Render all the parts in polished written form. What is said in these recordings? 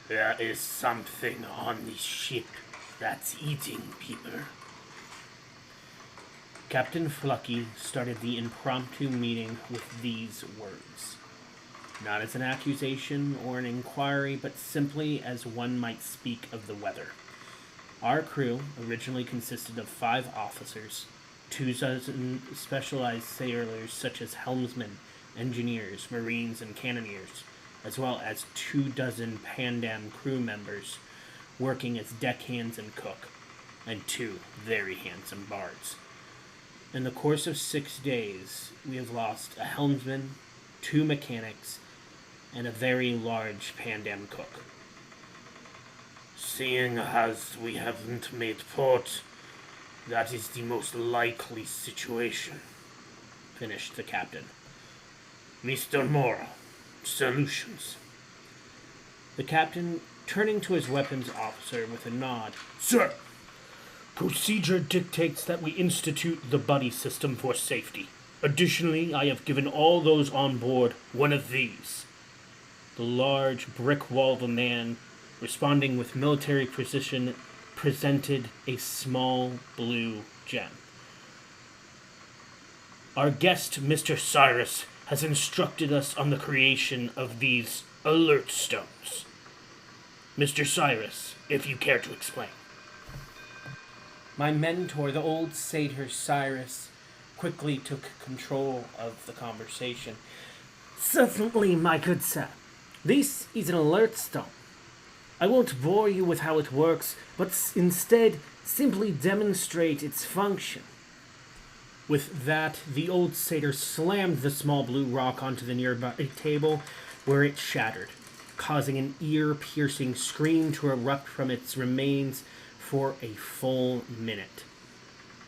There is something on the ship that's eating people. Captain Flucky started the impromptu meeting with these words. Not as an accusation or an inquiry, but simply as one might speak of the weather. Our crew originally consisted of 5 officers, 2 dozen specialized sailors such as helmsmen, engineers, marines, and cannoneers, as well as 2 dozen Pandam crew members working as deckhands and cook, and 2 very handsome bards. In the course of 6 days, we have lost a helmsman, 2 mechanics, and a very large Pandam cook. Seeing as we haven't made port, that is the most likely situation, finished the captain. Mr. Morrow, solutions. The captain, turning to his weapons officer with a nod. Sir, procedure dictates that we institute the buddy system for safety. Additionally, I have given all those on board one of these. The large brick wall of a man, responding with military precision, presented a small blue gem. Our guest, Mr. Cyrus, has instructed us on the creation of these alert stones. Mr. Cyrus, if you care to explain. My mentor, the old satyr Cyrus, quickly took control of the conversation. Certainly, my good sir. This is an alert stone. I won't bore you with how it works, but instead simply demonstrate its function. With that, the old satyr slammed the small blue rock onto the nearby table, where it shattered, causing an ear-piercing scream to erupt from its remains for a full minute.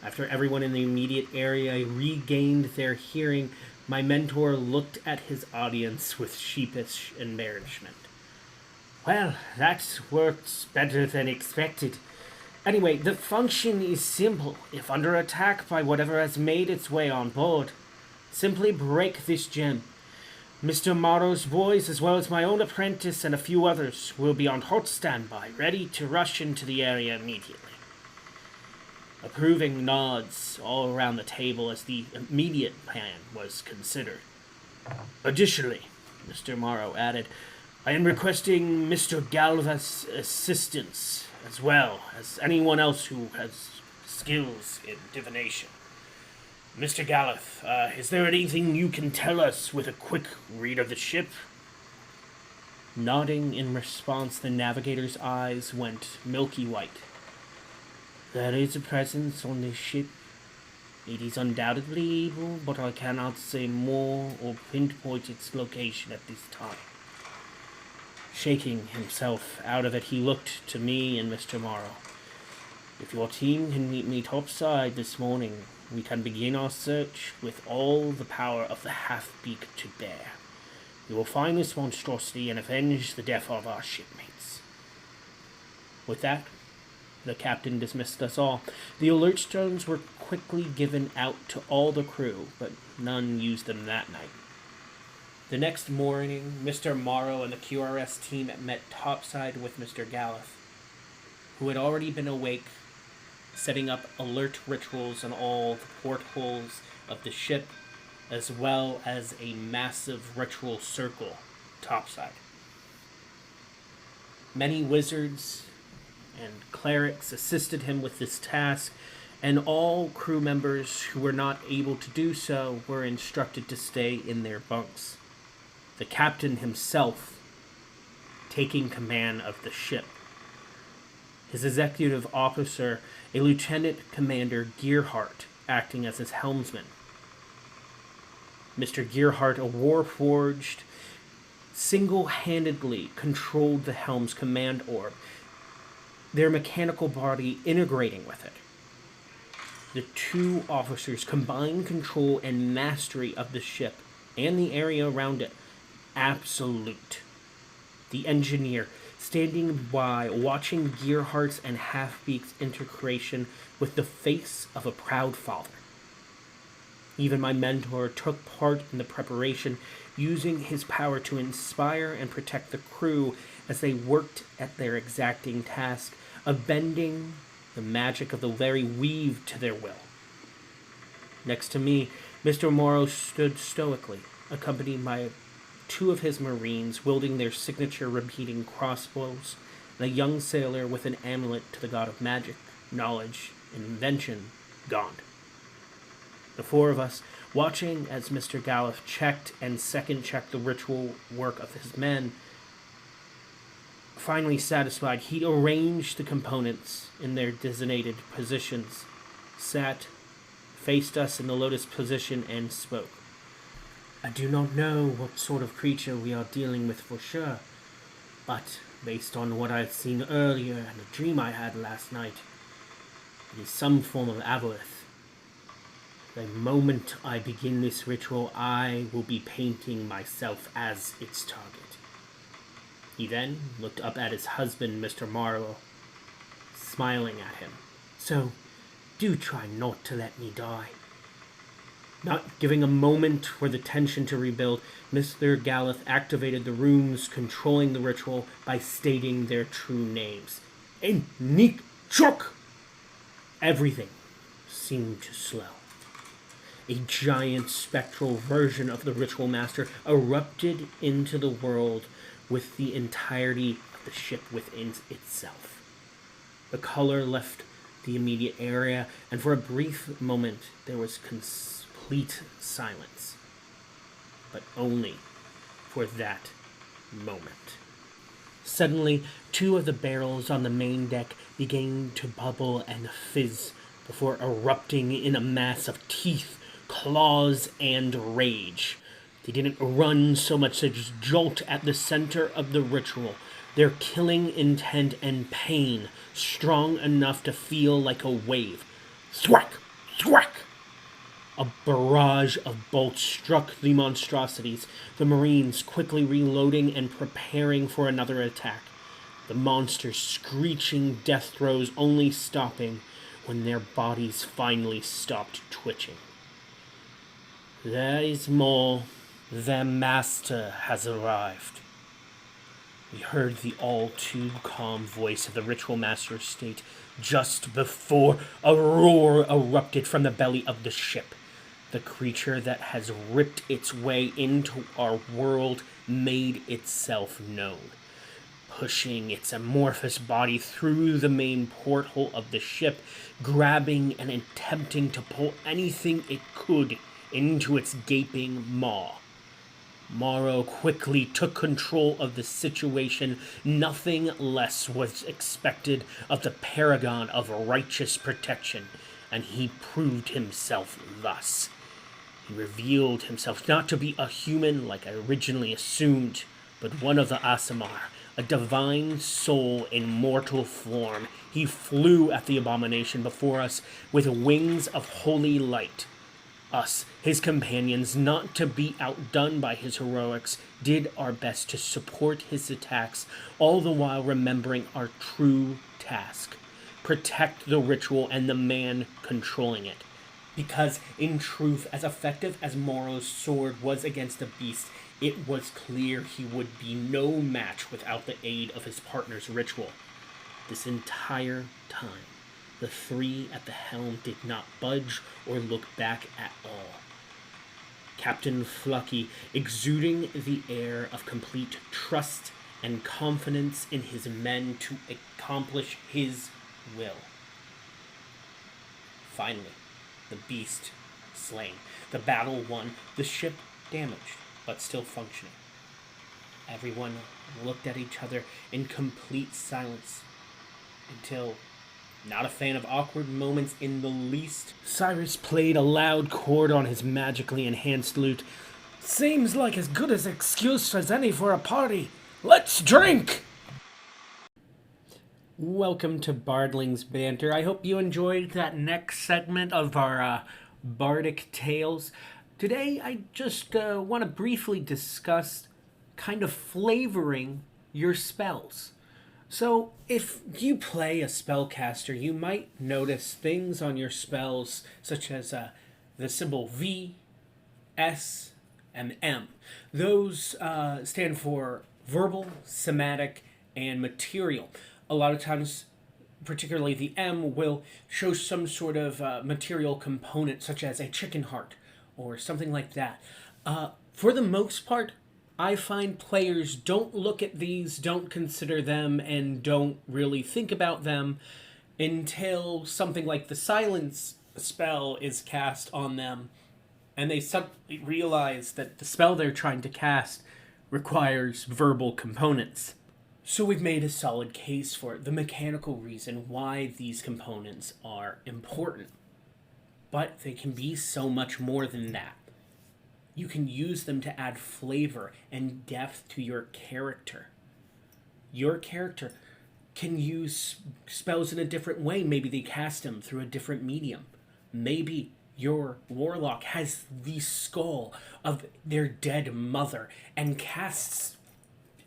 After everyone in the immediate area regained their hearing, my mentor looked at his audience with sheepish embarrassment. Well, that worked better than expected. Anyway, the function is simple. If under attack by whatever has made its way on board, simply break this gem. Mr. Morrow's boys, as well as my own apprentice and a few others, will be on hot standby, ready to rush into the area immediately. Approving nods all around the table as the immediate plan was considered. Additionally, Mr. Morrow added, I am requesting Mr. Galva's assistance, as well as anyone else who has skills in divination. Mr. Gallup, is there anything you can tell us with a quick read of the ship? Nodding in response, the navigator's eyes went milky white. There is a presence on this ship. It is undoubtedly evil, but I cannot say more or pinpoint its location at this time. Shaking himself out of it, he looked to me and Mr. Morrow. If your team can meet me topside this morning, we can begin our search with all the power of the Halfbeak to bear. We will find this monstrosity and avenge the death of our shipmates. With that, the captain dismissed us all. The alert stones were quickly given out to all the crew, but none used them that night. The next morning, Mr. Morrow and the QRS team met topside with Mr. Gallup, who had already been awake, setting up alert rituals on all the portholes of the ship, as well as a massive ritual circle topside. Many wizards and clerics assisted him with this task, and all crew members who were not able to do so were instructed to stay in their bunks. The captain himself taking command of the ship. His executive officer, a Lieutenant Commander Gearhart, acting as his helmsman. Mr. Gearhart, a warforged, single-handedly controlled the helm's command orb, their mechanical body integrating with it. The 2 officers' combined control and mastery of the ship and the area around it, absolute. The engineer, standing by, watching Gearhart's and Halfbeak's integration with the face of a proud father. Even my mentor took part in the preparation, using his power to inspire and protect the crew as they worked at their exacting task of bending the magic of the very weave to their will. Next to me, Mr. Morrow stood stoically, accompanied by two of his marines wielding their signature repeating crossbows, and a young sailor with an amulet to the god of magic, knowledge, and invention, Gond. The four of us, watching as Mr. Gallup checked and second-checked the ritual work of his men, finally satisfied he'd arranged the components in their designated positions, sat, faced us in the lotus position, and spoke. I do not know what sort of creature we are dealing with for sure, but based on what I've seen earlier and a dream I had last night, it is some form of aboleth. The moment I begin this ritual, I will be painting myself as its target. He then looked up at his husband, Mr. Morrow, smiling at him. So, do try not to let me die. Not giving a moment for the tension to rebuild, Mr. Gallup activated the runes controlling the ritual by stating their true names. Enik Chok! Everything seemed to slow. A giant spectral version of the ritual master erupted into the world with the entirety of the ship within itself. The color left the immediate area, and for a brief moment there was complete silence. But only for that moment. Suddenly, two of the barrels on the main deck began to bubble and fizz before erupting in a mass of teeth, claws, and rage. They didn't run so much as jolt at the center of the ritual, their killing intent and pain strong enough to feel like a wave. Thwack! Thwack! A barrage of bolts struck the monstrosities, the Marines quickly reloading and preparing for another attack. The monsters screeching death throes, only stopping when their bodies finally stopped twitching. There is more. Their master has arrived. We heard the all-too-calm voice of the ritual master state just before a roar erupted from the belly of the ship. The creature that has ripped its way into our world made itself known, pushing its amorphous body through the main porthole of the ship, grabbing and attempting to pull anything it could into its gaping maw. Morrow quickly took control of the situation. Nothing less was expected of the paragon of righteous protection, and he proved himself thus. He revealed himself not to be a human like I originally assumed, but one of the Aasimar, a divine soul in mortal form. He flew at the abomination before us with wings of holy light. Us, his companions, not to be outdone by his heroics, did our best to support his attacks, all the while remembering our true task: protect the ritual and the man controlling it. Because, in truth, as effective as Morrow's sword was against the beast, it was clear he would be no match without the aid of his partner's ritual. This entire time, the three at the helm did not budge or look back at all. Captain Flucky exuding the air of complete trust and confidence in his men to accomplish his will. Finally, the beast slain, the battle won, the ship damaged, but still functioning. Everyone looked at each other in complete silence until, not a fan of awkward moments in the least, Cyrus played a loud chord on his magically enhanced lute. Seems like as good an excuse as any for a party. Let's drink! Welcome to Bardling's Banter. I hope you enjoyed that next segment of our Bardic Tales. Today I just want to briefly discuss kind of flavoring your spells. So, if you play a spellcaster, you might notice things on your spells such as the symbol V, S, and M. Those stand for verbal, somatic, and material. A lot of times, particularly the M, will show some sort of material component, such as a chicken heart or something like that. For the most part, I find players don't look at these, don't consider them, and don't really think about them until something like the silence spell is cast on them, and they suddenly realize that the spell they're trying to cast requires verbal components. So we've made a solid case for the mechanical reason why these components are important. But they can be so much more than that. You can use them to add flavor and depth to your character. Your character can use spells in a different way. Maybe they cast them through a different medium. Maybe your warlock has the skull of their dead mother and casts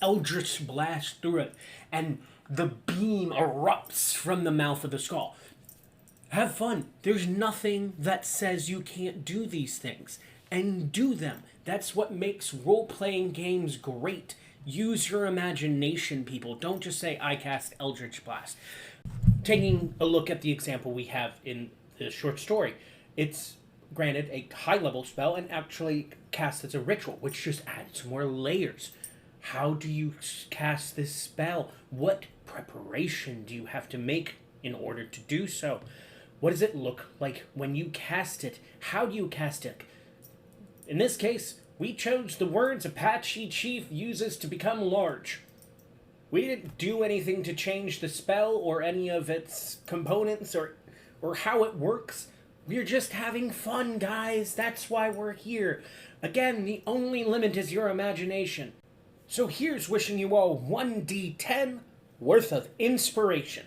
eldritch blast through it, and the beam erupts from the mouth of the skull. Have fun. There's nothing that says you can't do these things, and do them. That's what makes role-playing games great. Use your imagination, people. Don't just say, I cast eldritch blast. Taking a look at the example we have in the short story, it's granted a high-level spell and actually cast as a ritual, which just adds more layers. How do you cast this spell? What preparation do you have to make in order to do so? What does it look like when you cast it? How do you cast it? In this case, we chose the words Apache Chief uses to become large. We didn't do anything to change the spell or any of its components or how it works. We're just having fun, guys. That's why we're here. Again, the only limit is your imagination. So here's wishing you all 1d10 worth of inspiration.